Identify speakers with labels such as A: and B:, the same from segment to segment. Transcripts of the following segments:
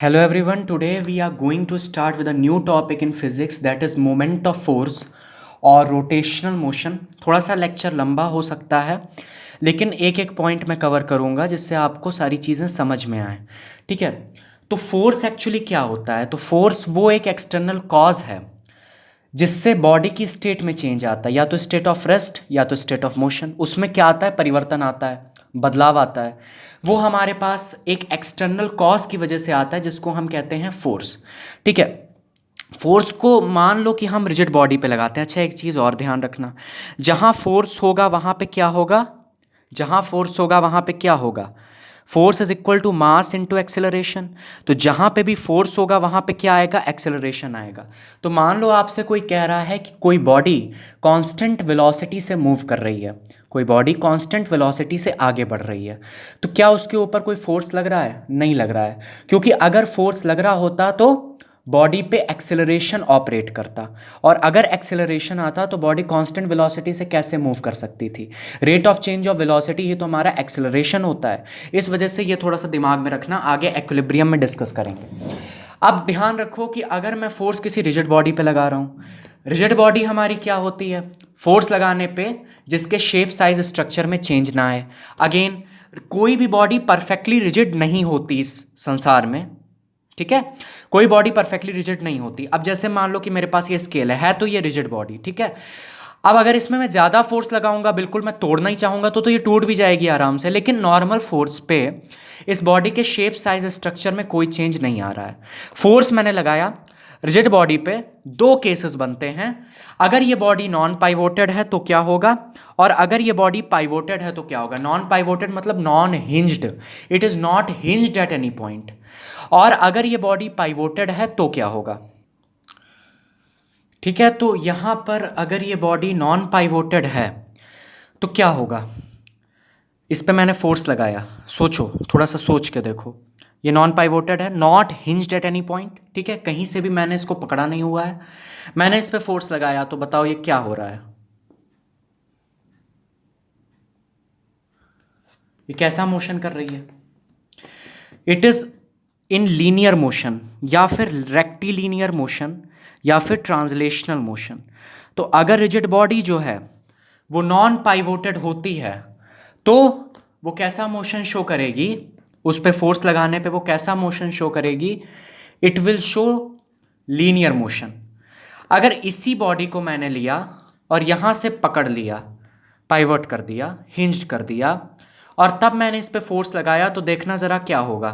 A: Hello everyone, today we are going to start with a new topic in physics that is moment of force और rotational motion. थोड़ा सा lecture लंबा हो सकता है लेकिन एक एक पॉइंट मैं कवर करूँगा जिससे आपको सारी चीज़ें समझ में आए। ठीक है, तो फोर्स एक्चुअली क्या होता है? तो फोर्स वो एक एक्सटर्नल कॉज है जिससे बॉडी की स्टेट में चेंज आता है, या तो स्टेट ऑफ रेस्ट या तो स्टेट ऑफ मोशन। उसमें क्या आता है? परिवर्तन आता है, बदलाव आता है। वो हमारे पास एक एक्सटर्नल कॉज की वजह से आता है जिसको हम कहते हैं फोर्स। ठीक है, फोर्स को मान लो कि हम रिजिड बॉडी पे लगाते हैं। अच्छा, एक चीज़ और ध्यान रखना, जहाँ फोर्स होगा वहाँ पे क्या होगा? जहाँ फोर्स होगा वहाँ पे क्या होगा? Force is equal to mass into acceleration. तो जहाँ पे भी फोर्स होगा वहाँ पे क्या आएगा? एक्सेलरेशन आएगा। तो मान लो आपसे कोई कह रहा है कि कोई बॉडी कांस्टेंट वेलोसिटी से मूव कर रही है, कोई बॉडी कांस्टेंट वेलोसिटी से आगे बढ़ रही है, तो क्या उसके ऊपर कोई फोर्स लग रहा है? नहीं लग रहा है, क्योंकि अगर फोर्स लग रहा होता तो बॉडी पे एक्सेलरेशन ऑपरेट करता, और अगर एक्सेलरेशन आता तो बॉडी कांस्टेंट वेलोसिटी से कैसे मूव कर सकती थी? Rate of change of velocity ही तो हमारा एक्सेलरेशन होता है। इस वजह से ये थोड़ा सा दिमाग में रखना, आगे एक्विलिब्रियम में डिस्कस करेंगे। अब ध्यान रखो कि अगर मैं फोर्स किसी रिजिड बॉडी पे लगा रहा हूँ, रिजिड बॉडी हमारी क्या होती है? फोर्स लगाने पे जिसके शेप साइज स्ट्रक्चर में चेंज ना आए। अगेन, कोई भी बॉडी परफेक्टली रिजिड नहीं होती इस संसार में। ठीक है, कोई बॉडी परफेक्टली रिजिड नहीं होती। अब जैसे मान लो कि मेरे पास ये स्केल है तो ये रिजिड बॉडी, ठीक है। अब अगर इसमें मैं ज़्यादा फोर्स लगाऊंगा, बिल्कुल मैं तोड़ना ही चाहूंगा तो ये टूट भी जाएगी आराम से, लेकिन नॉर्मल फोर्स पे इस बॉडी के शेप साइज स्ट्रक्चर में कोई चेंज नहीं आ रहा है। फोर्स मैंने लगाया रिजिड बॉडी पे, दो केसेस बनते हैं। अगर ये बॉडी नॉन पाइवोटेड है तो क्या होगा, और अगर ये बॉडी पाइवोटेड है तो क्या होगा? नॉन पाइवोटेड मतलब non hinged, it is not hinged at any point. और अगर ये बॉडी पाइवोटेड है तो क्या होगा? ठीक है, तो यहां पर अगर ये बॉडी नॉन पाइवोटेड है तो क्या होगा? इस पे मैंने फोर्स लगाया, सोचो, थोड़ा सा सोच के देखो। ये नॉन पाइवोटेड है, not hinged at any point, ठीक है, कहीं से भी मैंने इसको पकड़ा नहीं हुआ है। मैंने इस पे फोर्स लगाया तो बताओ ये क्या हो रहा है? ये कैसा मोशन कर रही है? It is in linear motion, या फिर रेक्टिलीनियर मोशन, या फिर ट्रांसलेशनल मोशन। तो अगर रिजिड बॉडी जो है वो नॉन पाइवोटेड होती है तो वो कैसा मोशन शो करेगी? उस पे फोर्स लगाने पे वो कैसा मोशन शो करेगी? It will show linear motion. अगर इसी बॉडी को मैंने लिया और यहां से पकड़ लिया, पाइवोट कर दिया, हिंज्ड कर दिया, और तब मैंने इस पे फोर्स लगाया, तो देखना जरा क्या होगा।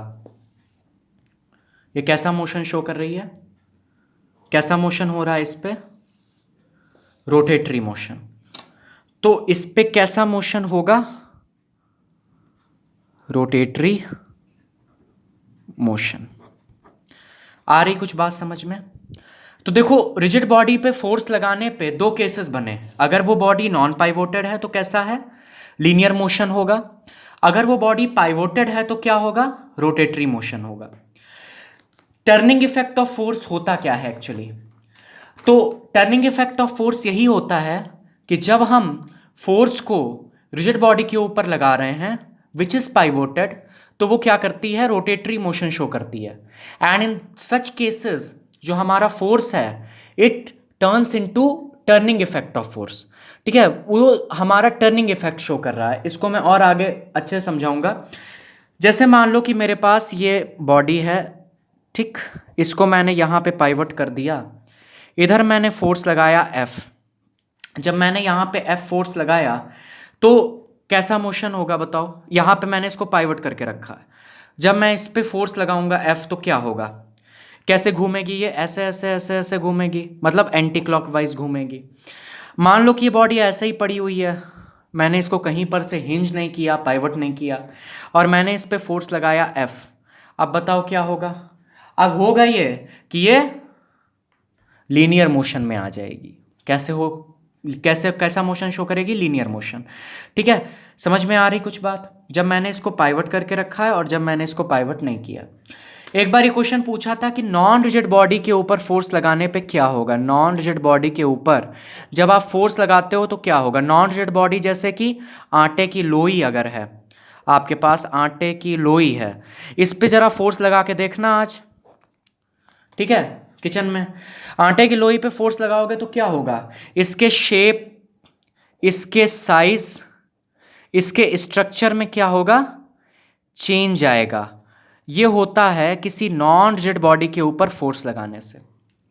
A: ये कैसा मोशन शो कर रही है? कैसा मोशन हो रहा है इस पे? Rotatory motion. तो इस पे कैसा मोशन होगा? Rotatory motion. आ रही कुछ बात समझ में? तो देखो, रिजिड बॉडी पे फोर्स लगाने पे दो केसेस बने। अगर वो बॉडी नॉन पाइवोटेड है तो कैसा है? लीनियर मोशन होगा। अगर वो बॉडी पाइवोटेड है तो क्या होगा? रोटेटरी मोशन होगा। टर्निंग इफेक्ट ऑफ फोर्स होता क्या है एक्चुअली? तो टर्निंग इफेक्ट ऑफ फोर्स यही होता है कि जब हम फोर्स को रिजिड बॉडी के ऊपर लगा रहे हैं विच इज पाइवोटेड, तो वो क्या करती है? रोटेटरी मोशन शो करती है। एंड इन सच केसेस जो हमारा फोर्स है it turns into turning effect of force. ठीक है, वो हमारा टर्निंग इफेक्ट शो कर रहा है। इसको मैं और आगे अच्छे से समझाऊंगा। जैसे मान लो कि मेरे पास ये बॉडी है, ठीक, इसको मैंने यहाँ पे पाइवट कर दिया, इधर मैंने फोर्स लगाया F। जब मैंने यहाँ पे F फोर्स लगाया तो कैसा मोशन होगा बताओ? यहाँ पे मैंने इसको पाइवट करके रखा है। जब मैं इस पे फोर्स लगाऊंगा F तो क्या होगा? कैसे घूमेगी ये? ऐसे ऐसे ऐसे ऐसे घूमेगी, मतलब एंटी क्लॉकवाइज घूमेगी। मान लो कि ये बॉडी ऐसे ही पड़ी हुई है, मैंने इसको कहीं पर से हिंज नहीं किया, पाइवट नहीं किया, और मैंने इस पे फोर्स लगाया F। अब बताओ क्या होगा? अब होगा ये कि ये लीनियर मोशन में आ जाएगी। कैसे हो? कैसे कैसा मोशन शो करेगी? Linear motion. ठीक है, समझ में आ रही कुछ बात? जब मैंने इसको पाइवट करके रखा है और जब मैंने इसको पाइवट नहीं किया। एक बार ये क्वेश्चन पूछा था कि नॉन रिजिड बॉडी के ऊपर फोर्स लगाने पे क्या होगा? नॉन रिजिड बॉडी के ऊपर जब आप फोर्स लगाते हो तो क्या होगा? नॉन रिजिड बॉडी जैसे कि आटे की लोई अगर है, आपके पास आटे की लोई है, इस पे जरा फोर्स लगा के देखना आज। ठीक है, किचन में आटे की लोई पे फोर्स लगाओगे तो क्या होगा, इसके शेप, इसके साइज, इसके स्ट्रक्चर में क्या होगा, चेंज आएगा। ये होता है किसी नॉन रिजिड बॉडी के ऊपर फोर्स लगाने से।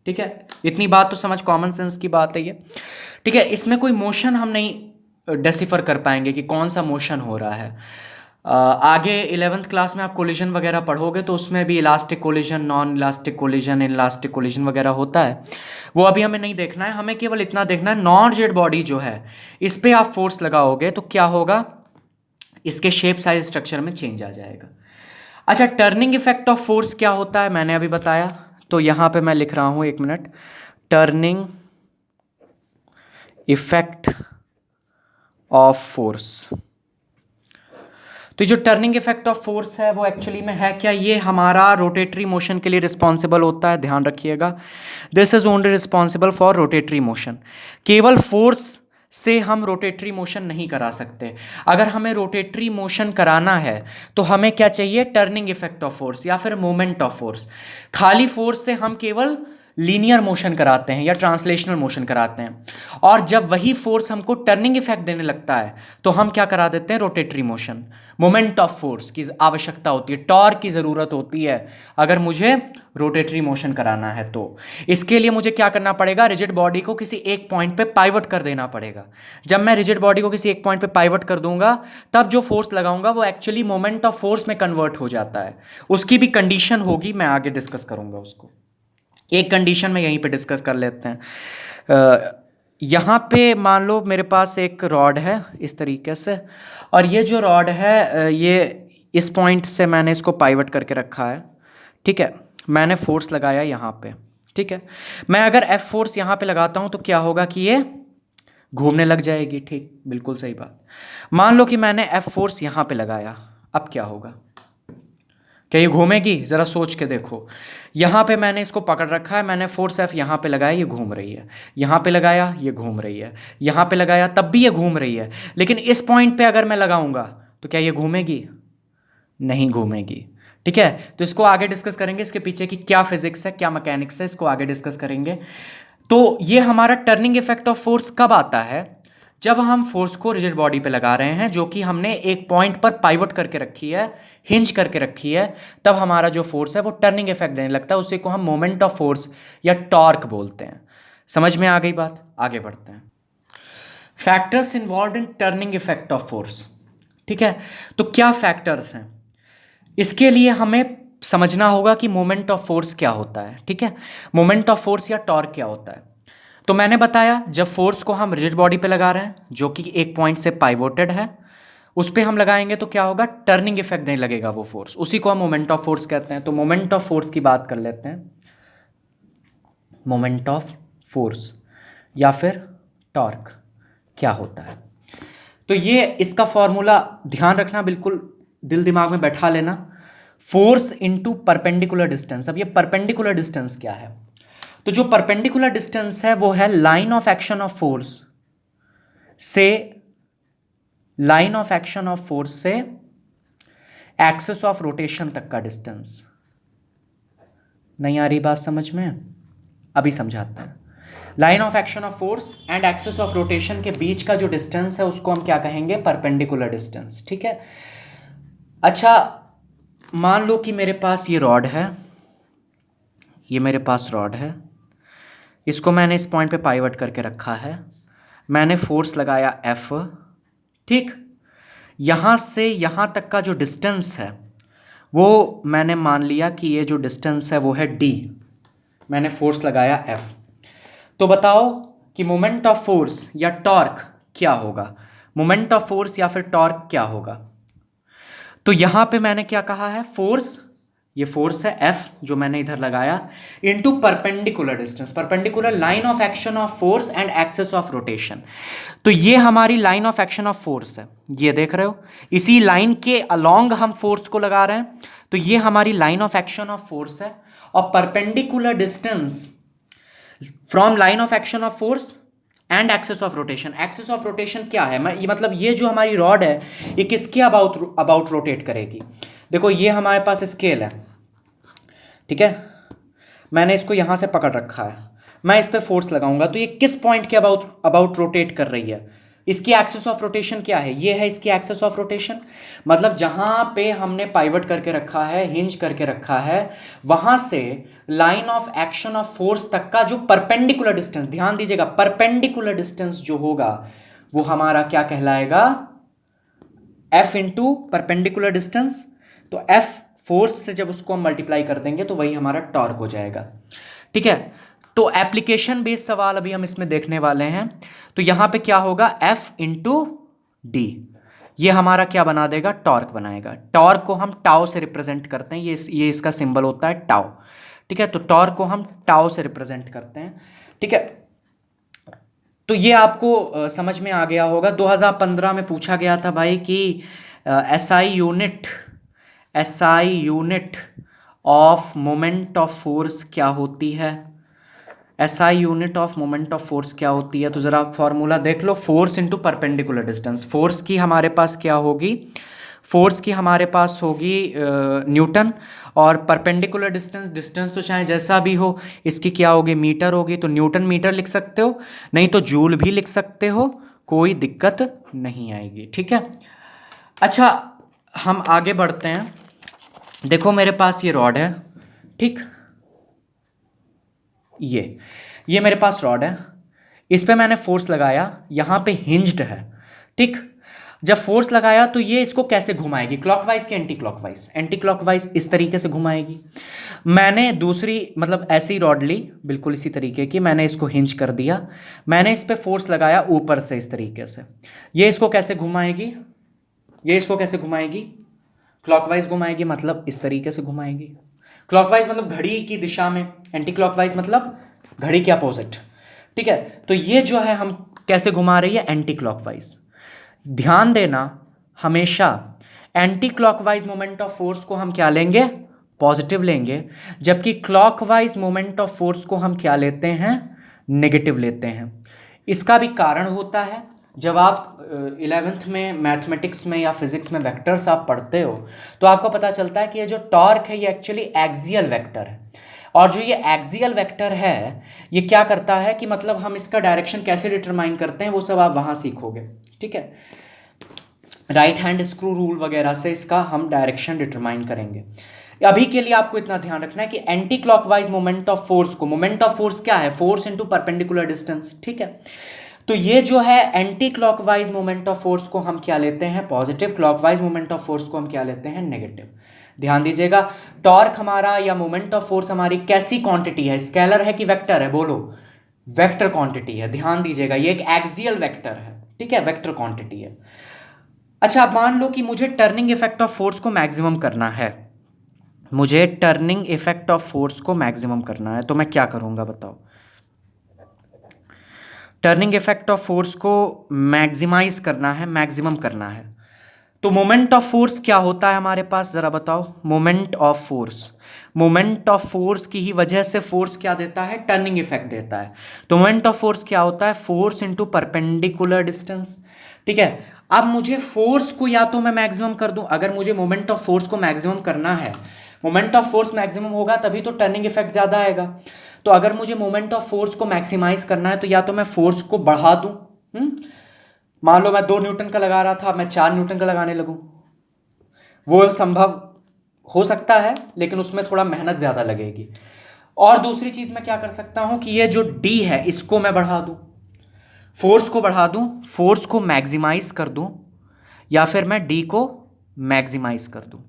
A: ठीक है, इतनी बात तो समझ, कॉमन सेंस की बात है ये। ठीक है, इसमें कोई मोशन हम नहीं डेसिफर कर पाएंगे कि कौन सा मोशन हो रहा है। आगे 11th क्लास में आप कोलिजन वगैरह पढ़ोगे तो उसमें भी elastic collision, non elastic collision, elastic collision वगैरह होता है। वो अभी हमें नहीं देखना है, हमें केवल इतना देखना है नॉन रिजिड बॉडी जो है इस पर आप फोर्स लगाओगे तो क्या होगा, इसके शेप, साइज, स्ट्रक्चर में चेंज आ जाएगा। अच्छा, टर्निंग इफेक्ट ऑफ फोर्स क्या होता है मैंने अभी बताया, तो यहां पे मैं लिख रहा हूं, एक minute, turning effect of force. तो जो टर्निंग इफेक्ट ऑफ फोर्स है वो एक्चुअली में है क्या, ये हमारा रोटेटरी मोशन के लिए रिस्पॉन्सिबल होता है, ध्यान रखिएगा। This is only responsible for rotatory motion. केवल फोर्स से हम रोटेटरी मोशन नहीं करा सकते। अगर हमें रोटेटरी मोशन कराना है तो हमें क्या चाहिए, टर्निंग इफेक्ट ऑफ फोर्स या फिर मोमेंट ऑफ फोर्स। खाली फोर्स से हम केवल लीनियर मोशन कराते हैं या ट्रांसलेशनल मोशन कराते हैं, और जब वही फोर्स हमको टर्निंग इफेक्ट देने लगता है तो हम क्या करा देते हैं, rotatory motion. Moment of force की आवश्यकता होती है, टॉर्क की ज़रूरत होती है अगर मुझे रोटेटरी मोशन कराना है। तो इसके लिए मुझे क्या करना पड़ेगा, रिजिड बॉडी को किसी एक पॉइंट पे पाइवट कर देना पड़ेगा। जब मैं रिजिड बॉडी को किसी एक पॉइंट पे पाइवट कर दूंगा तब जो फोर्स लगाऊंगा वो एक्चुअली मोमेंट ऑफ फोर्स में कन्वर्ट हो जाता है। उसकी भी कंडीशन होगी, मैं आगे डिस्कस करूंगा उसको। एक कंडीशन में यहीं पे डिस्कस कर लेते हैं। यहाँ पे मान लो मेरे पास एक रॉड है इस तरीके से, और ये जो रॉड है ये इस पॉइंट से मैंने इसको पाइवट करके रखा है। ठीक है, मैंने फोर्स लगाया यहाँ पे। ठीक है, मैं अगर एफ फोर्स यहाँ पे लगाता हूँ तो क्या होगा कि ये घूमने लग जाएगी। ठीक, बिल्कुल सही बात। मान लो कि मैंने एफ फोर्स यहाँ पे लगाया, अब क्या होगा, क्या ये घूमेगी, जरा सोच के देखो। यहाँ पे मैंने इसको पकड़ रखा है, मैंने फोर्स एफ यहाँ पे लगाया, ये घूम रही है। यहाँ पे लगाया, ये घूम रही है। यहाँ पे लगाया, तब भी ये घूम रही है। लेकिन इस पॉइंट पे अगर मैं लगाऊंगा तो क्या ये घूमेगी, नहीं घूमेगी। ठीक है, तो इसको आगे डिस्कस करेंगे, इसके पीछे की क्या फिजिक्स है, क्या मैकेनिक्स है, इसको आगे डिस्कस करेंगे। तो ये हमारा टर्निंग इफेक्ट ऑफ फोर्स कब आता है, जब हम फोर्स को रिजिड बॉडी पे लगा रहे हैं जो कि हमने एक पॉइंट पर पाइवट करके रखी है, हिंज करके रखी है, तब हमारा जो फोर्स है वो टर्निंग इफेक्ट देने लगता है। उसी को हम मोमेंट ऑफ फोर्स या टॉर्क बोलते हैं। समझ में आ गई बात, आगे बढ़ते हैं। Factors involve in turning effect of force. ठीक है, तो क्या फैक्टर्स हैं, इसके लिए हमें समझना होगा कि मोमेंट ऑफ फोर्स क्या होता है। ठीक है, मोमेंट ऑफ फोर्स या टॉर्क क्या होता है। तो मैंने बताया, जब फोर्स को हम रिजिड बॉडी पे लगा रहे हैं जो कि एक पॉइंट से पाइवोटेड है, उस पर हम लगाएंगे तो क्या होगा, टर्निंग इफेक्ट नहीं लगेगा वो फोर्स, उसी को हम मोमेंट ऑफ फोर्स कहते हैं। तो मोमेंट ऑफ फोर्स की बात कर लेते हैं। मोमेंट ऑफ फोर्स या फिर टॉर्क क्या होता है, तो ये इसका फॉर्मूला ध्यान रखना, बिल्कुल दिल दिमाग में बैठा लेना। Force into perpendicular distance. अब ये परपेंडिकुलर डिस्टेंस क्या है, तो जो परपेंडिकुलर डिस्टेंस है वो है line of action of force से, line of action of force से एक्सिस ऑफ रोटेशन तक का डिस्टेंस। नहीं आ रही बात समझ में, अभी समझाते हैं। Line of action of force and axis of rotation के बीच का जो डिस्टेंस है उसको हम क्या कहेंगे, परपेंडिकुलर डिस्टेंस। ठीक है, अच्छा मान लो कि मेरे पास ये रॉड है, ये मेरे पास रॉड है, इसको मैंने इस पॉइंट पे पाइवट करके रखा है, मैंने फोर्स लगाया F। ठीक, यहाँ से यहाँ तक का जो डिस्टेंस है वो मैंने मान लिया कि ये जो डिस्टेंस है वो है D, मैंने फोर्स लगाया F। तो बताओ कि मोमेंट ऑफ फोर्स या टॉर्क क्या होगा, मोमेंट ऑफ फोर्स या फिर टॉर्क क्या होगा। तो यहाँ पे मैंने क्या कहा है, फोर्स, ये फोर्स है F जो मैंने इधर लगाया, into perpendicular distance, perpendicular line of action of force and axis of rotation. तो ये हमारी line of action of force है, ये देख रहे हो, इसी लाइन के अलोंग हम फोर्स को लगा रहे हैं, तो ये हमारी line of action of force है। और perpendicular distance from line of action of force and axis of rotation. Axis of rotation क्या है, ये मतलब ये जो हमारी रॉड है ये किसके अबाउट रोटेट करेगी। देखो ये हमारे पास स्केल है, ठीक है, मैंने इसको यहाँ से पकड़ रखा है, मैं इस पर फोर्स लगाऊंगा तो ये किस पॉइंट के अबाउट अबाउट रोटेट कर रही है? इसकी एक्सिस ऑफ रोटेशन क्या है? ये है इसकी एक्सिस ऑफ रोटेशन। मतलब जहां पे हमने पाइवट करके रखा है, हिंज करके रखा है, वहां से line of action of force तक का जो परपेंडिकुलर डिस्टेंस, ध्यान दीजिएगा, परपेंडिकुलर डिस्टेंस जो होगा वो हमारा क्या कहलाएगा? F into perpendicular distance. तो एफ फोर्स से जब उसको हम मल्टीप्लाई कर देंगे तो वही हमारा टॉर्क हो जाएगा। ठीक है, तो एप्लीकेशन बेस्ड सवाल अभी हम इसमें देखने वाले हैं। तो यहां पे क्या होगा? F इंटू डी, ये हमारा क्या बना देगा? टॉर्क बनाएगा। टॉर्क को हम टाउ से रिप्रेजेंट करते हैं, ये इसका सिंबल होता है टाउ। ठीक है, तो टॉर्क को हम टाउ से रिप्रेजेंट करते हैं। ठीक है, तो ये आपको समझ में आ गया होगा। 2015 में पूछा गया था भाई कि SI unit of moment of force क्या होती है? SI unit of moment of force क्या होती है? तो जरा आप फॉर्मूला देख लो, force into perpendicular distance. Force की हमारे पास क्या होगी? फोर्स की हमारे पास होगी न्यूटन, और परपेंडिकुलर डिस्टेंस तो चाहे जैसा भी हो, इसकी क्या होगी? मीटर होगी। तो न्यूटन मीटर लिख सकते हो, नहीं तो जूल भी लिख सकते हो, कोई दिक्कत नहीं आएगी। ठीक है, अच्छा हम आगे बढ़ते हैं। देखो मेरे पास ये रॉड है, ठीक, ये मेरे पास रॉड है, इस पे मैंने फोर्स लगाया, यहां पे हिंज्ड है। ठीक, जब फोर्स लगाया तो ये इसको कैसे घुमाएगी? क्लॉकवाइज के एंटी क्लॉकवाइज? एंटी क्लॉकवाइज इस तरीके से घुमाएगी। मैंने दूसरी मतलब ऐसी रॉड ली, बिल्कुल इसी तरीके की, मैंने इसको हिंज कर दिया, मैंने इस पे फोर्स लगाया ऊपर से इस तरीके से, ये इसको कैसे घुमाएगी? ये इसको कैसे घुमाएगी? क्लॉकवाइज घुमाएगी, मतलब इस तरीके से घुमाएगी। क्लॉकवाइज मतलब घड़ी की दिशा में, एंटी क्लॉकवाइज मतलब घड़ी के अपोजिट। ठीक है, तो ये जो है हम कैसे घुमा रही है? Anti clockwise. ध्यान देना, हमेशा anti clockwise moment of force को हम क्या लेंगे? पॉजिटिव लेंगे, जबकि क्लॉकवाइज मोमेंट ऑफ फोर्स को हम क्या लेते हैं? नेगेटिव लेते हैं। इसका भी कारण होता है, जब आप 11th में मैथमेटिक्स में या फिजिक्स में वेक्टर्स आप पढ़ते हो तो आपको पता चलता है कि ये जो टॉर्क है ये एक्चुअली एक्सियल वेक्टर है, और जो ये एक्सियल वेक्टर है ये क्या करता है कि मतलब हम इसका डायरेक्शन कैसे डिटरमाइन करते हैं वो सब आप वहां सीखोगे। ठीक है, राइट हैंड स्क्रू रूल वगैरह से इसका हम डायरेक्शन डिटरमाइन करेंगे। अभी के लिए आपको इतना ध्यान रखना है कि anti clockwise moment of force को, मोमेंट ऑफ फोर्स क्या है? Force into perpendicular distance. ठीक है, तो ये जो है anti clockwise moment of force को हम क्या लेते हैं? Positive. Clockwise moment of force को हम क्या लेते हैं? नेगेटिव। ध्यान दीजिएगा, टॉर्क हमारा या मोमेंट ऑफ फोर्स हमारी कैसी क्वांटिटी है? स्केलर है कि वेक्टर है? बोलो, वेक्टर क्वांटिटी है। ध्यान दीजिएगा, ये एक एक्सियल वेक्टर है। ठीक है, वेक्टर क्वांटिटी है। अच्छा, अब मान लो कि मुझे टर्निंग इफेक्ट ऑफ फोर्स को मैक्सिमम करना है, मुझे टर्निंग इफेक्ट ऑफ फोर्स को मैक्सिमम करना है, तो मैं क्या करूंगा बताओ? टर्निंग इफेक्ट ऑफ फोर्स को मैक्सिमाइज करना है, मैक्सिमम करना है, तो मोमेंट ऑफ फोर्स क्या होता है हमारे पास? जरा बताओ। Moment of force, moment of force की ही वजह से फोर्स क्या देता है? टर्निंग इफेक्ट देता है। तो मोमेंट ऑफ फोर्स क्या होता है? Force into perpendicular distance. ठीक है, अब मुझे फोर्स को या तो मैं मैक्सिमम कर दूं, अगर मुझे मोमेंट ऑफ फोर्स को मैक्सिमम करना है, मोमेंट ऑफ फोर्स मैक्सिमम होगा तभी तो टर्निंग इफेक्ट ज्यादा आएगा। तो अगर मुझे मोमेंट ऑफ फोर्स को मैक्सिमाइज करना है तो या तो मैं फोर्स को बढ़ा दूं, मान लो मैं 2 न्यूटन का लगा रहा था, मैं 4 न्यूटन का लगाने लगूं, वो संभव हो सकता है लेकिन उसमें थोड़ा मेहनत ज्यादा लगेगी। और दूसरी चीज मैं क्या कर सकता हूं कि ये जो डी है इसको मैं बढ़ा दूं, फोर्स को बढ़ा दूं, फोर्स को मैक्सिमाइज कर दूं, या फिर मैं डी को मैक्सिमाइज कर दूं।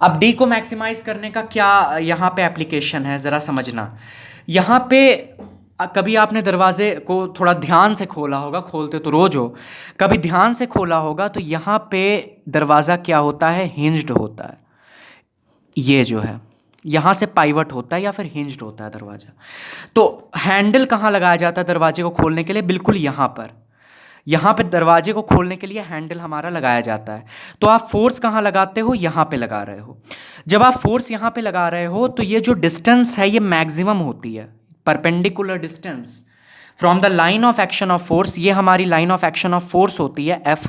A: अब डी को मैक्सिमाइज करने का क्या यहां पे एप्लीकेशन है जरा समझना। यहां पे कभी आपने दरवाजे को थोड़ा ध्यान से खोला होगा, खोलते तो रोज हो, कभी ध्यान से खोला होगा तो यहां पे दरवाजा क्या होता है? हिंज्ड होता है। ये जो है यहां से पाइवट होता है या फिर हिंज्ड होता है दरवाजा। तो हैंडल कहां लगाया जाता है दरवाजे को खोलने के लिए? बिल्कुल यहां पर, यहां पे दरवाजे को खोलने के लिए हैंडल हमारा लगाया जाता है। तो आप फोर्स कहां लगाते हो? यहां पे लगा रहे हो। जब आप फोर्स यहां पे लगा रहे हो तो ये जो डिस्टेंस है ये मैक्सिमम होती है, perpendicular distance from the line of action of force, ये हमारी line of action of force होती है एफ।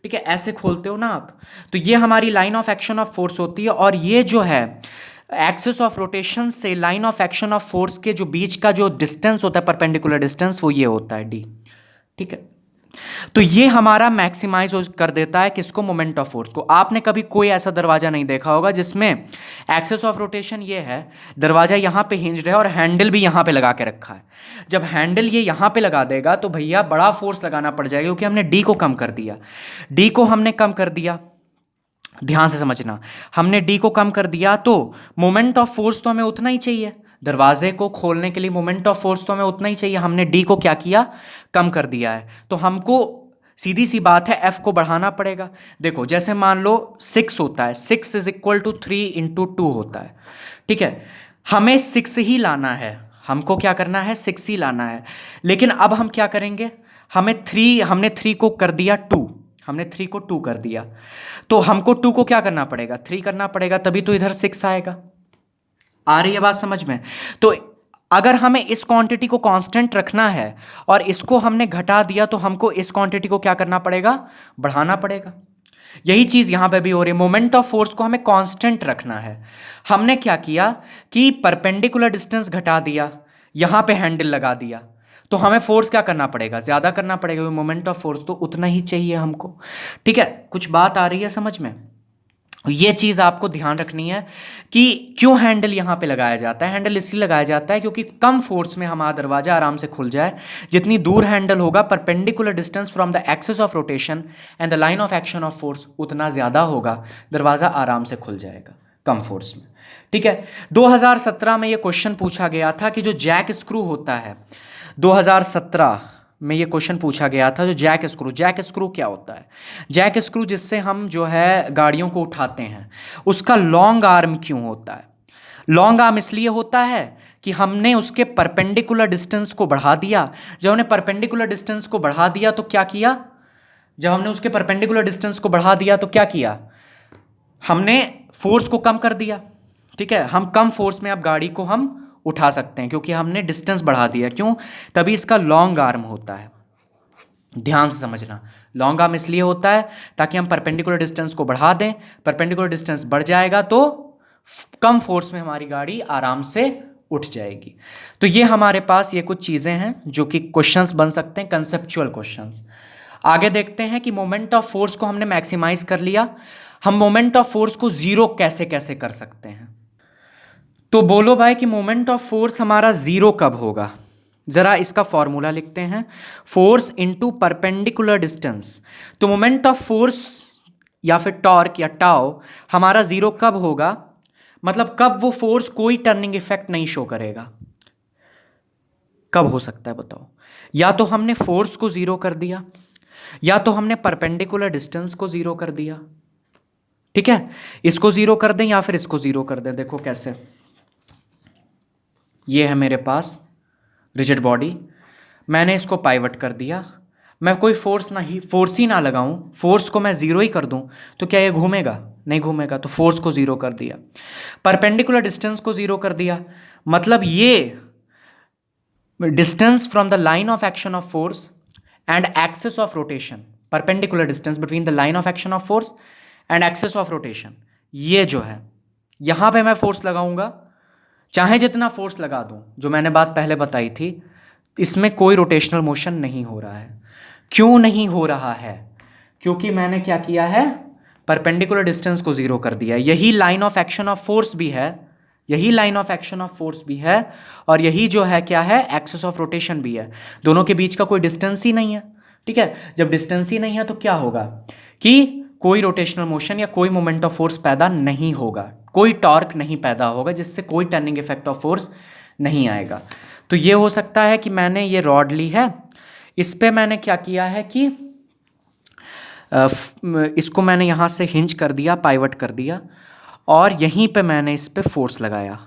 A: ठीक है, ऐसे खोलते हो ना आप, तो ये हमारी line of action of force होती है, और ये जो है एक्सिस ऑफ रोटेशन से line of action of force के जो बीच का जो डिस्टेंस होता है, परपेंडिकुलर डिस्टेंस, वो ये होता है डी। ठीक है, तो ये हमारा मैक्सिमाइज कर देता है किसको, मोमेंट ऑफ फोर्स को। आपने कभी कोई ऐसा दरवाजा नहीं देखा होगा जिसमें एक्सिस ऑफ रोटेशन ये है, दरवाजा यहां पे हिंज्ड है और हैंडल भी यहां पे लगा के रखा है। जब हैंडल ये यहां पे लगा देगा तो भैया बड़ा फोर्स लगाना पड़ जाएगा, क्योंकि हमने डी को कम कर दिया। डी को हमने कम कर दिया, ध्यान से समझना, हमने डी को कम कर दिया तो मोमेंट ऑफ फोर्स तो हमें उतना ही चाहिए। दरवाजे को खोलने के लिए मोमेंट ऑफ फोर्स तो हमें उतना ही चाहिए। हमने डी को क्या किया, कम कर दिया है, तो हमको सीधी सी बात है एफ को बढ़ाना पड़ेगा। देखो जैसे मान लो 6 होता है, 6 इज इक्वल टू 3 इंटू 2 होता है। ठीक है, हमें 6 ही लाना है, हमको क्या करना है, 6 ही लाना है। लेकिन अब हम क्या करेंगे, हमने 3 को कर दिया 2, हमने 3 को 2 कर दिया, तो हमको 2 को क्या करना पड़ेगा, 3 करना पड़ेगा, तभी तो इधर 6 आएगा। आ रही है बात समझ में? तो अगर हमें इस क्वांटिटी को कांस्टेंट रखना है और इसको हमने घटा दिया, तो हमको इस क्वांटिटी को क्या करना पड़ेगा, बढ़ाना पड़ेगा। यही चीज यहां पे भी हो रही है, मोमेंट ऑफ फोर्स को हमें कांस्टेंट रखना है। हमने क्या किया कि परपेंडिकुलर डिस्टेंस घटा दिया, यहां पे हैंडल लगा दिया, तो हमें फोर्स क्या करना पड़ेगा, ज्यादा करना पड़ेगा। मोमेंट ऑफ फोर्स तो उतना ही चाहिए हमको। ठीक है, कुछ बात आ रही है समझ में? ये चीज आपको ध्यान रखनी है कि क्यों हैंडल यहां पे लगाया जाता है। हैंडल इसलिए लगाया जाता है क्योंकि कम फोर्स में हमारा दरवाजा आराम से खुल जाए। जितनी दूर हैंडल होगा, perpendicular distance from the axis of rotation and the line of action of force, उतना ज्यादा होगा, दरवाजा आराम से खुल जाएगा कम फोर्स में। ठीक है, 2017 में ये क्वेश्चन पूछा गया था कि जो जैक स्क्रू होता है, 2017 में ये क्वेश्चन पूछा गया था, जो जैक स्क्रू क्या होता है। जैक स्क्रू जिससे हम जो है गाड़ियों को उठाते हैं, उसका लॉन्ग आर्म क्यों होता है। लॉन्ग आर्म इसलिए होता है कि हमने उसके परपेंडिकुलर डिस्टेंस को बढ़ा दिया। जब हमने परपेंडिकुलर डिस्टेंस को बढ़ा दिया तो क्या किया, जब हमने उसके परपेंडिकुलर डिस्टेंस को बढ़ा दिया तो क्या किया, हमने फोर्स को कम कर दिया। ठीक है, हम कम फोर्स में अब गाड़ी को हम उठा सकते हैं क्योंकि हमने डिस्टेंस बढ़ा दिया। क्यों, तभी इसका लॉन्ग आर्म होता है। ध्यान से समझना, लॉन्ग आर्म इसलिए होता है ताकि हम परपेंडिकुलर डिस्टेंस को बढ़ा दें, परपेंडिकुलर डिस्टेंस बढ़ जाएगा तो कम फोर्स में हमारी गाड़ी आराम से उठ जाएगी। तो ये हमारे पास ये कुछ चीजें हैं जो कि क्वेश्चंस बन सकते हैं, कंसेप्चुअल क्वेश्चंस। आगे देखते हैं कि मोमेंट ऑफ फोर्स को हमने मैक्सिमाइज कर लिया, हम मोमेंट ऑफ फोर्स को जीरो कैसे कैसे कर सकते हैं। तो बोलो भाई कि मोमेंट ऑफ फोर्स हमारा जीरो कब होगा। जरा इसका फॉर्मूला लिखते हैं, फोर्स इनटू परपेंडिकुलर डिस्टेंस। तो मोमेंट ऑफ फोर्स या फिर टॉर्क या टाउ हमारा जीरो कब होगा, मतलब कब वो फोर्स कोई टर्निंग इफेक्ट नहीं शो करेगा। कब हो सकता है बताओ, या तो हमने फोर्स को जीरो कर दिया, या तो हमने परपेंडिकुलर डिस्टेंस को जीरो कर दिया। ठीक है, इसको जीरो कर दें या फिर इसको जीरो कर दें। देखो कैसे, ये है मेरे पास रिजिड बॉडी, मैंने इसको पाइवट कर दिया, मैं कोई फोर्स ही ना लगाऊं, फोर्स को मैं जीरो ही कर दूं, तो क्या ये घूमेगा, नहीं घूमेगा। तो फोर्स को जीरो कर दिया, परपेंडिकुलर डिस्टेंस को जीरो कर दिया, मतलब ये distance from the line of action of force and axis of rotation, perpendicular distance between the line of action of force and axis of rotation, ये जो है यहां पे मैं फोर्स लगाऊंगा, चाहे जितना फोर्स लगा दूं, जो मैंने बात पहले बताई थी, इसमें कोई रोटेशनल मोशन नहीं हो रहा है। क्यों नहीं हो रहा है, क्योंकि मैंने क्या किया है, परपेंडिकुलर डिस्टेंस को जीरो कर दिया। यही line of action of force भी है, यही line of action of force भी है, और यही जो है क्या है, एक्सिस ऑफ रोटेशन भी है। दोनों के बीच का कोई डिस्टेंस ही नहीं है। ठीक है, जब डिस्टेंस ही नहीं है तो क्या होगा कि कोई रोटेशनल मोशन या कोई मोमेंट ऑफ फोर्स पैदा नहीं होगा, कोई टॉर्क नहीं पैदा होगा, जिससे कोई टर्निंग इफेक्ट ऑफ फोर्स नहीं आएगा। तो ये हो सकता है कि मैंने ये रॉड ली है, इस पे मैंने क्या किया है कि इसको मैंने यहाँ से हिंज कर दिया, पाइवट कर दिया, और यहीं पे मैंने इस पे फोर्स लगाया।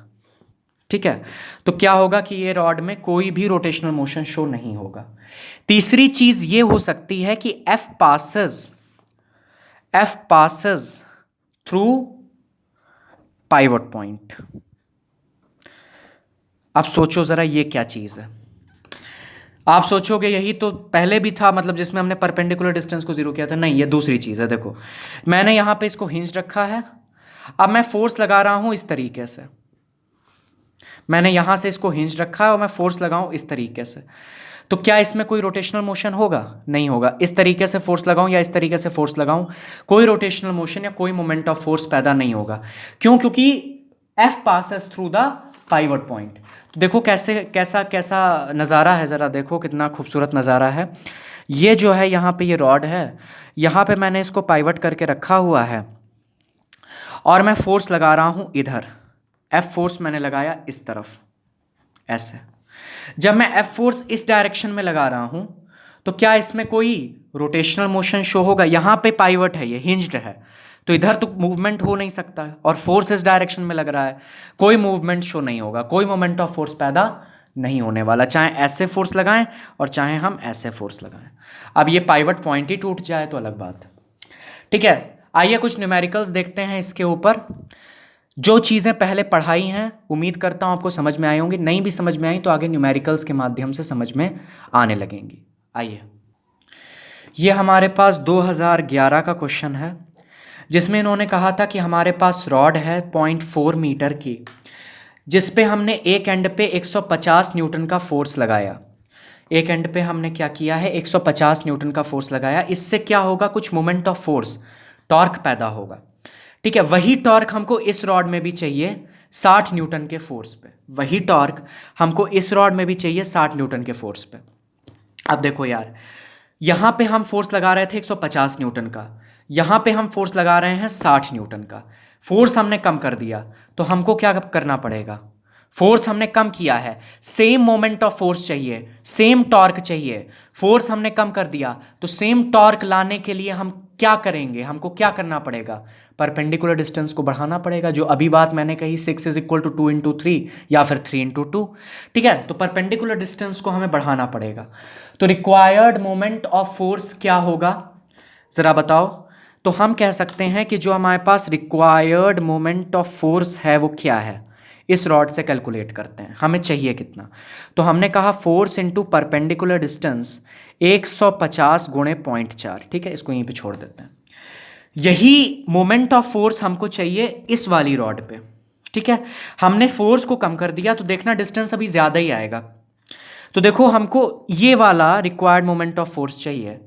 A: ठीक है, तो क्या होगा कि ये रॉड में कोई भी रोटेशनल मोशन शो नहीं होगा। तीसरी चीज ये हो सकती है कि F passes through pivot point. अब सोचो जरा ये क्या चीज है। आप सोचोगे यही तो पहले भी था, मतलब जिसमें हमने परपेंडिकुलर डिस्टेंस को जीरो किया था। नहीं, ये दूसरी चीज है। देखो मैंने यहां पे इसको हिंज रखा है, अब मैं फोर्स लगा रहा हूं इस तरीके से, मैंने यहां से इसको हिंज रखा है और मैं फोर्स लगाऊं इस तरीके से, तो क्या इसमें कोई रोटेशनल मोशन होगा? नहीं होगा। इस तरीके से फोर्स लगाऊं या इस तरीके से फोर्स लगाऊं, कोई रोटेशनल मोशन या कोई मोमेंट ऑफ फोर्स पैदा नहीं होगा। क्यों? क्योंकि F passes through the pivot point. तो देखो कैसे कैसा कैसा नज़ारा है, ज़रा देखो कितना खूबसूरत नज़ारा है। ये जो है यहाँ पे ये रॉड है, यहाँ पे मैंने इसको पाइवट करके रखा हुआ है और मैं फोर्स लगा रहा हूँ इधर। F फोर्स मैंने लगाया इस तरफ ऐसे। जब मैं F फोर्स इस डायरेक्शन में लगा रहा हूँ तो क्या इसमें कोई रोटेशनल मोशन शो होगा? यहाँ पे पाइवट है, ये हिंज्ड है, तो इधर तो मूवमेंट हो नहीं सकता है, और फोर्स इस डायरेक्शन में लग रहा है, कोई मूवमेंट शो नहीं होगा, कोई मोमेंट ऑफ फोर्स पैदा नहीं होने वाला, चाहे ऐसे फोर्स लगाएं और चाहे हम ऐसे फोर्स लगाएं। अब ये पाइवट पॉइंट ही टूट जाए तो अलग बात है। ठीक है, आइए कुछ न्यूमेरिकल्स देखते हैं इसके ऊपर। जो चीज़ें पहले पढ़ाई हैं उम्मीद करता हूँ आपको समझ में आई होंगी, नहीं भी समझ में आई तो आगे न्यूमेरिकल्स के माध्यम से समझ में आने लगेंगी। आइए, ये हमारे पास 2011 का क्वेश्चन है जिसमें इन्होंने कहा था कि हमारे पास रॉड है 0.4 मीटर की, जिस पे हमने एक एंड पे 150 न्यूटन का फोर्स लगाया। एक एंड पे हमने क्या किया है, 150 न्यूटन का फोर्स लगाया। इससे क्या होगा, कुछ मोमेंट ऑफ फोर्स, टॉर्क पैदा होगा। ठीक है, वही टॉर्क हमको इस रॉड में भी चाहिए 60 न्यूटन के फोर्स पे, वही टॉर्क हमको इस रॉड में भी चाहिए 60 न्यूटन के फोर्स पे। अब देखो यार, यहाँ पे हम फोर्स लगा रहे थे 150 न्यूटन का, यहाँ पे हम फोर्स लगा रहे हैं 60 न्यूटन का। फोर्स हमने कम कर दिया तो हमको क्या करना पड़ेगा, फोर्स हमने कम किया है, सेम मोमेंट ऑफ फोर्स चाहिए, सेम टॉर्क चाहिए। फोर्स हमने कम कर दिया तो सेम टॉर्क लाने के लिए हम क्या करेंगे, हमको क्या करना पड़ेगा, परपेंडिकुलर डिस्टेंस को बढ़ाना पड़ेगा। जो अभी बात मैंने कही 6 = 2 × 3 या फिर 3 × 2। ठीक है, तो परपेंडिकुलर डिस्टेंस को हमें बढ़ाना पड़ेगा। तो रिक्वायर्ड मोमेंट ऑफ फोर्स क्या होगा, जरा बताओ। तो हम कह सकते हैं कि जो हमारे पास रिक्वायर्ड मोमेंट ऑफ फोर्स है वो क्या है, इस रॉड से कैलकुलेट करते हैं हमें चाहिए कितना। तो हमने कहा फोर्स इंटू परपेंडिकुलर डिस्टेंस 150 × 0.4। ठीक है, इसको यहीं पे छोड़ देते हैं। यही मोमेंट ऑफ फोर्स हमको चाहिए इस वाली रॉड पे। ठीक है, हमने फोर्स को कम कर दिया तो देखना डिस्टेंस अभी ज़्यादा ही आएगा। तो देखो हमको ये वाला रिक्वायर्ड मोमेंट ऑफ फोर्स चाहिए,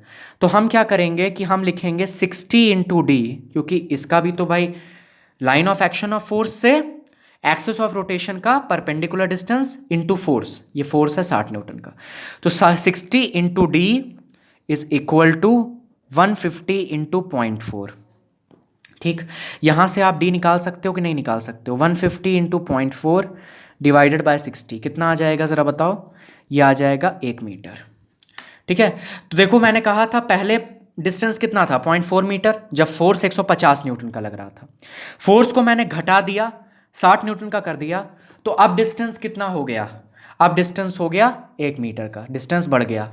A: तो हम क्या करेंगे कि हम लिखेंगे 60 × d, क्योंकि इसका भी तो भाई line of action of force से एक्सिस ऑफ रोटेशन का परपेंडिकुलर डिस्टेंस इंटू फोर्स, ये फोर्स है 60 न्यूटन का। तो 60 × d इज इक्वल टू 150 × 0.4। ठीक, यहां से आप d निकाल सकते हो कि नहीं निकाल सकते हो। 150 × 0.4 डिवाइडेड बाय 60 कितना आ जाएगा, जरा बताओ। ये आ जाएगा 1 मीटर। ठीक है, तो देखो मैंने कहा था पहले डिस्टेंस कितना था, 0.4 मीटर, जब फोर्स 150 न्यूटन का लग रहा था। फोर्स को मैंने घटा दिया, 60 न्यूटन का कर दिया, तो अब डिस्टेंस कितना हो गया, अब डिस्टेंस हो गया 1 मीटर का, डिस्टेंस बढ़ गया।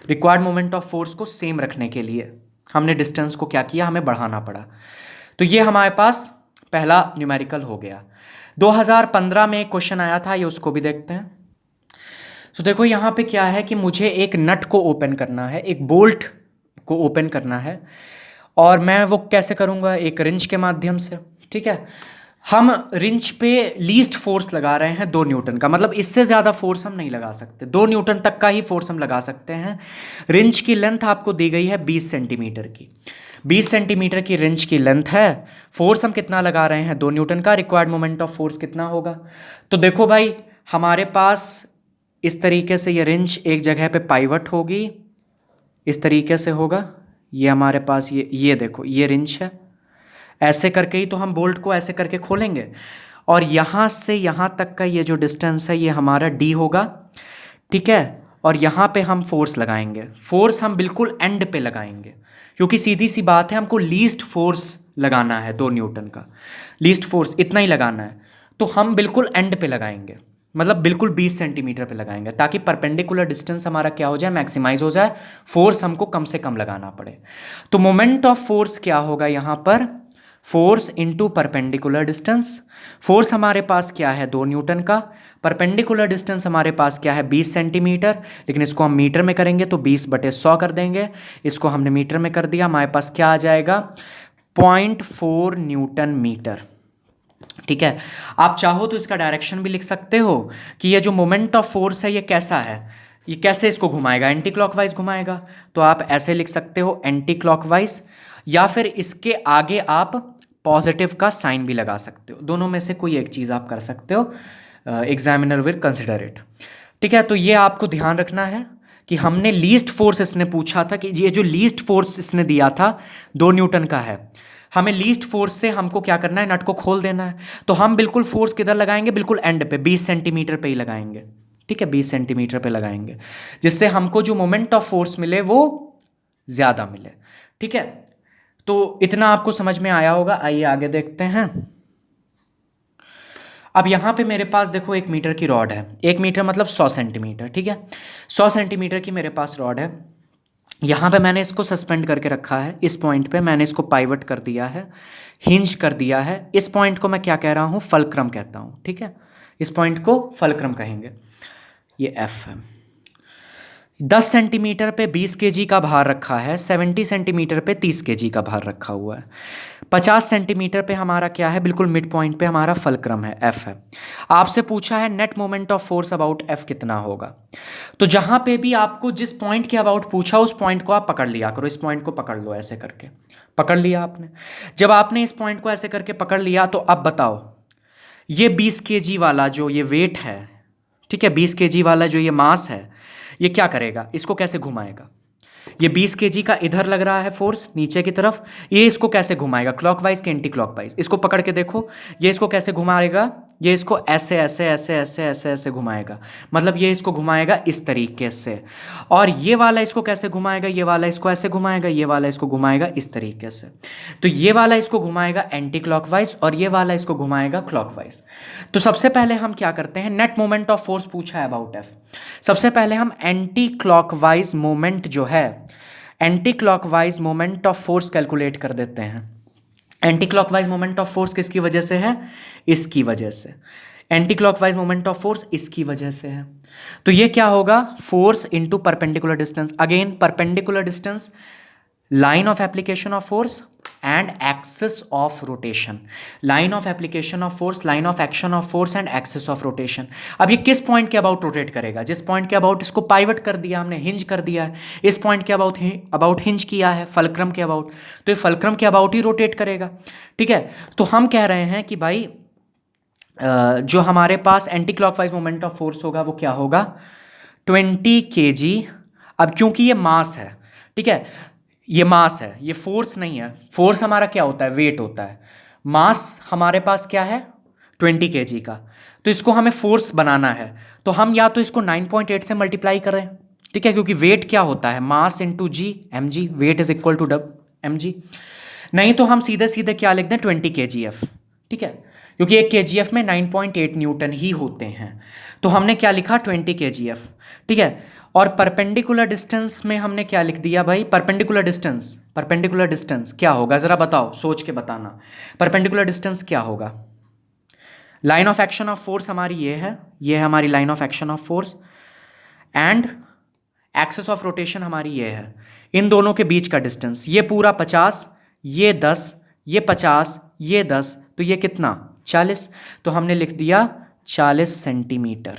A: रिक्वायर्ड मोमेंट ऑफ फोर्स को सेम रखने के लिए हमने डिस्टेंस को क्या किया, हमें बढ़ाना पड़ा। तो ये हमारे पास पहला न्यूमेरिकल हो गया। 2015 में एक क्वेश्चन आया था, ये उसको भी देखते हैं। तो देखो यहाँ पे क्या है कि मुझे एक नट को ओपन करना है, एक बोल्ट को ओपन करना है, और मैं वो कैसे करूँगा, एक रिंच के माध्यम से। ठीक है, हम रिंच पे लीस्ट फोर्स लगा रहे हैं 2 न्यूटन का, मतलब इससे ज़्यादा फोर्स हम नहीं लगा सकते, 2 न्यूटन तक का ही फोर्स हम लगा सकते हैं। रिंच की लेंथ आपको दी गई है 20 सेंटीमीटर की, 20 सेंटीमीटर की रिंच की लेंथ है। फोर्स हम कितना लगा रहे हैं, 2 न्यूटन का। रिक्वायर्ड मोमेंट ऑफ फोर्स कितना होगा, तो देखो भाई हमारे पास इस तरीके से ये रिंच एक जगह पे पाइवट होगी, इस तरीके से होगा। ये हमारे पास ये देखो ये रिंच है, ऐसे करके ही तो हम बोल्ट को ऐसे करके खोलेंगे, और यहाँ से यहाँ तक का ये जो डिस्टेंस है ये हमारा d होगा। ठीक है, और यहाँ पे हम फोर्स लगाएंगे, फोर्स हम बिल्कुल एंड पे लगाएंगे, क्योंकि सीधी सी बात है हमको लीस्ट फोर्स लगाना है 2 न्यूटन का, लीस्ट फोर्स इतना ही लगाना है। तो हम बिल्कुल एंड पे लगाएंगे, मतलब बिल्कुल 20 सेंटीमीटर पे लगाएंगे, ताकि परपेंडिकुलर डिस्टेंस हमारा क्या हो जाए, मैक्सिमाइज हो जाए, फोर्स हमको कम से कम लगाना पड़े। तो मोमेंट ऑफ फोर्स क्या होगा यहाँ पर, force into perpendicular distance. Force हमारे पास क्या है 2 न्यूटन का, परपेंडिकुलर डिस्टेंस हमारे पास क्या है 20 सेंटीमीटर, लेकिन इसको हम मीटर में करेंगे तो 20/100 कर देंगे, इसको हमने मीटर में कर दिया, हमारे पास क्या आ जाएगा 0.4 न्यूटन मीटर। ठीक है, आप चाहो तो इसका डायरेक्शन भी लिख सकते हो कि ये जो मोमेंट ऑफ फोर्स है ये कैसा है, ये कैसे इसको घुमाएगा, एंटी क्लॉकवाइज घुमाएगा। तो आप ऐसे लिख सकते हो एंटी क्लॉकवाइज, या फिर इसके आगे आप पॉजिटिव का साइन भी लगा सकते हो, दोनों में से कोई एक चीज़ आप कर सकते हो। Examiner will consider it. ठीक है, तो ये आपको ध्यान रखना है कि हमने लीस्ट फोर्स इसने पूछा था कि ये जो लीस्ट फोर्स इसने दिया था 2 न्यूटन का है, हमें लीस्ट फोर्स से हमको क्या करना है, नट को खोल देना है। तो हम बिल्कुल फोर्स किधर लगाएंगे, बिल्कुल एंड पे 20 सेंटीमीटर पे ही लगाएंगे। ठीक है, 20 सेंटीमीटर पे लगाएंगे, जिससे हमको जो मोमेंट ऑफ फोर्स मिले वो ज्यादा मिले। ठीक है, तो इतना आपको समझ में आया होगा। आइए आगे देखते हैं। अब यहां पे मेरे पास देखो 1 मीटर की रॉड है, 1 मीटर मतलब 100 सेंटीमीटर। ठीक है, 100 सेंटीमीटर की मेरे पास रॉड है। यहाँ पे मैंने इसको सस्पेंड करके रखा है, इस पॉइंट पे मैंने इसको पाइवट कर दिया है, हिंज कर दिया है। इस पॉइंट को मैं क्या कह रहा हूँ, फलक्रम कहता हूँ। ठीक है, इस पॉइंट को फलक्रम कहेंगे। ये एफ है। 10 सेंटीमीटर पे 20 केजी का भार रखा है, 70 सेंटीमीटर पे 30 केजी का भार रखा हुआ है। 50 सेंटीमीटर पे हमारा क्या है, बिल्कुल मिड पॉइंट पे हमारा फलक्रम है, एफ है। आपसे पूछा है net moment of force about F कितना होगा। तो जहां पे भी आपको जिस पॉइंट के अबाउट पूछा उस पॉइंट को आप पकड़ लिया करो। इस पॉइंट को पकड़ लो, ऐसे करके पकड़ लिया आपने। जब आपने इस पॉइंट को ऐसे करके पकड़ लिया तो अब बताओ, ये 20 केजी वाला जो ये वेट है, ठीक है, 20 केजी वाला जो ये मास है, ये क्या करेगा, इसको कैसे घुमाएगा। ये 20 केजी का इधर लग रहा है फोर्स नीचे की तरफ, ये इसको कैसे घुमाएगा, क्लॉकवाइज के एंटी क्लॉकवाइज। इसको पकड़ के देखो, ये इसको कैसे घुमाएगा, ये इसको ऐसे ऐसे ऐसे ऐसे ऐसे ऐसे घुमाएगा, मतलब ये इसको घुमाएगा इस तरीके से। और ये वाला इसको कैसे घुमाएगा, ये वाला इसको ऐसे घुमाएगा, ये वाला इसको घुमाएगा इस तरीके से। तो ये वाला इसको घुमाएगा एंटी क्लॉकवाइज और ये वाला इसको घुमाएगा क्लॉकवाइज। तो सबसे पहले हम क्या करते हैं, नेट मोमेंट ऑफ फोर्स पूछा है अबाउट एफ। सबसे पहले हम एंटी क्लॉकवाइज मोमेंट जो है, anti clockwise moment of force calculate कर देते हैं। Anti clockwise moment of force किसकी वजह से है, इसकी वजह से। Anti clockwise moment of force इसकी वजह से है। तो ये क्या होगा, force into perpendicular distance. Again perpendicular distance, line of application of force and axis of rotation. Line of application of force, line of action of force and axis of rotation. अब ये किस पॉइंट के about rotate करेगा, जिस point के about इसको pivot कर दिया हमने, हिंज कर दिया है, इस पॉइंट के अबाउट हिंज किया है, फलक्रम के अबाउट, तो ये फलक्रम के अबाउट ही रोटेट करेगा। ठीक है, तो हम कह रहे हैं कि भाई जो हमारे पास anti clockwise moment of force होगा वो क्या होगा, 20 केजी। अब क्योंकि ये मास है, ठीक है, ये मास है, ये फोर्स नहीं है। फोर्स हमारा क्या होता है, वेट होता है। मास हमारे पास क्या है, 20 केजी का। तो इसको हमें फोर्स बनाना है, तो हम या तो इसको 9.8 से मल्टीप्लाई करें, ठीक है, क्योंकि वेट क्या होता है, mass into G, M G, weight is equal to M G. नहीं तो हम सीधे सीधे क्या लिख दें, 20 के जी एफ। ठीक है, क्योंकि एक के जी एफ में 9.8 न्यूटन ही होते हैं, तो हमने क्या लिखा, 20 के जी एफ। ठीक है, और परपेंडिकुलर डिस्टेंस में हमने क्या लिख दिया भाई, परपेंडिकुलर डिस्टेंस। परपेंडिकुलर डिस्टेंस क्या होगा, जरा बताओ, सोच के बताना। परपेंडिकुलर डिस्टेंस क्या होगा, line of action of force हमारी ये है हमारी line of action of force, and axis of rotation हमारी ये है। इन दोनों के बीच का डिस्टेंस, ये पूरा 50, ये 10, ये 50, ये 10, तो ये कितना, 40। तो हमने लिख दिया 40 सेंटीमीटर।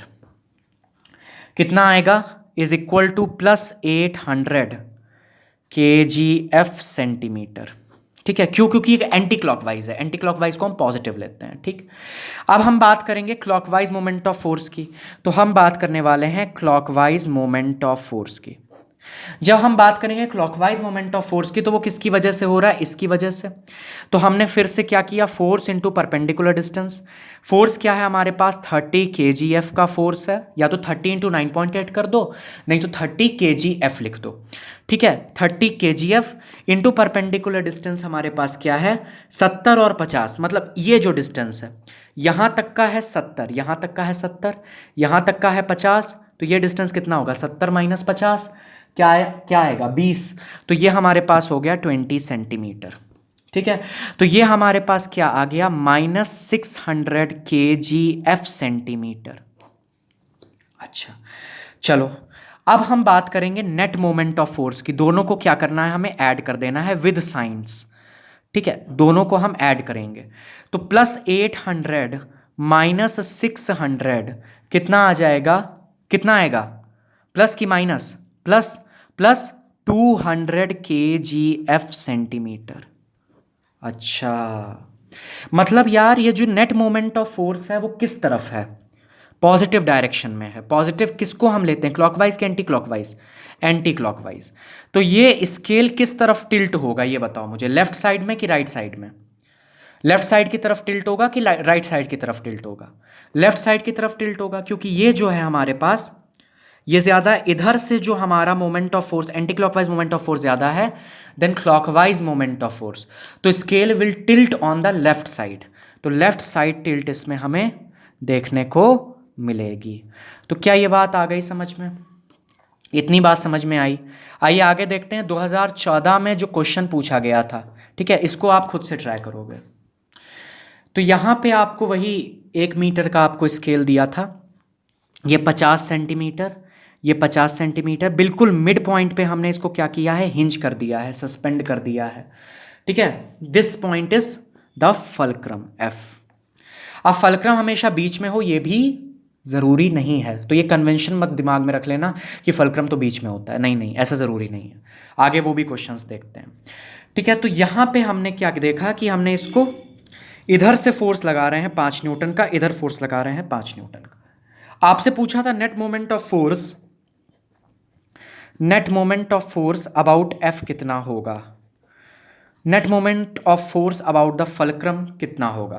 A: कितना आएगा, is equal to +800 kgf centimetre. ठीक है, क्यों, क्योंकि एक एंटी क्लॉकवाइज है, एंटी क्लॉकवाइज को हम पॉजिटिव लेते हैं। ठीक, अब हम बात करेंगे क्लॉकवाइज मोमेंट ऑफ फोर्स की। तो हम बात करने वाले हैं क्लॉकवाइज मोमेंट ऑफ फोर्स की। जब हम बात करेंगे क्लॉकवाइज मोमेंट ऑफ फोर्स की, तो वो किसकी वजह से हो रहा है, इसकी वजह से। तो हमने फिर से क्या किया, force into perpendicular distance. Force क्या है हमारे पास, 30 kgf का फोर्स है, या तो 30 इंटू 9.8 कर दो, नहीं तो 30 kgf लिख दो। ठीक है, 30 kgf इंटू परपेंडिकुलर डिस्टेंस हमारे पास क्या है, 70 और 50, मतलब ये जो डिस्टेंस है यहां तक का है 70, यहां तक का है 70, यहां तक का है 50, तो ये डिस्टेंस कितना होगा, 70 माइनस 50 क्या आएगा, 20। तो ये हमारे पास हो गया 20 सेंटीमीटर। ठीक है, तो ये हमारे पास क्या आ गया, -600 kgf सेंटीमीटर। अच्छा, चलो अब हम बात करेंगे नेट मोमेंट ऑफ फोर्स की। दोनों को क्या करना है, हमें ऐड कर देना है विद साइंस। ठीक है, दोनों को हम ऐड करेंगे तो +800 -600 कितना आ जाएगा, कितना आएगा, प्लस की minus, plus, plus 200 kgf centimetre. अच्छा, मतलब यार ये जो नेट मोमेंट ऑफ फोर्स है वो किस तरफ है, पॉजिटिव डायरेक्शन में है। पॉजिटिव किसको हम लेते हैं, क्लॉकवाइज के एंटी क्लॉकवाइज, एंटी क्लॉकवाइज। तो ये स्केल किस तरफ टिल्ट होगा ये बताओ मुझे, लेफ्ट साइड में कि राइट साइड में, लेफ्ट साइड की तरफ टिल्ट होगा कि राइट साइड की तरफ टिल्ट होगा, लेफ्ट साइड की तरफ टिल्ट होगा, क्योंकि ये जो है हमारे पास ये ज्यादा इधर से जो हमारा moment of force, anti clockwise moment of force ज्यादा है than clockwise moment of force, तो scale will tilt on the left side. तो लेफ्ट साइड टिल्ट इसमें हमें देखने को मिलेगी। तो क्या ये बात आ गई समझ में, इतनी बात समझ में आई। आइए आगे देखते हैं, 2014 में जो क्वेश्चन पूछा गया था, ठीक है, इसको आप खुद से ट्राई करोगे। तो यहां पे आपको वही 1 मीटर का आपको स्केल दिया था, ये 50 सेंटीमीटर, ये 50 सेंटीमीटर, बिल्कुल मिड पॉइंट पे हमने इसको क्या किया है, हिंज कर दिया है, सस्पेंड कर दिया है, ठीक है। This point is the fulcrum F. अब फल्क्रम हमेशा बीच में हो ये भी जरूरी नहीं है, तो ये कन्वेंशन मत दिमाग में रख लेना कि फल्क्रम तो बीच में होता है, नहीं नहीं ऐसा जरूरी नहीं है, आगे वो भी क्वेश्चंस देखते हैं, ठीक है। तो यहां पे हमने क्या देखा कि हमने इसको इधर से फोर्स लगा रहे हैं 5 न्यूटन का, इधर फोर्स लगा रहे हैं 5 न्यूटन का। आपसे पूछा था net moment of force, net moment of force about F कितना होगा, net moment of force about the fulcrum कितना होगा।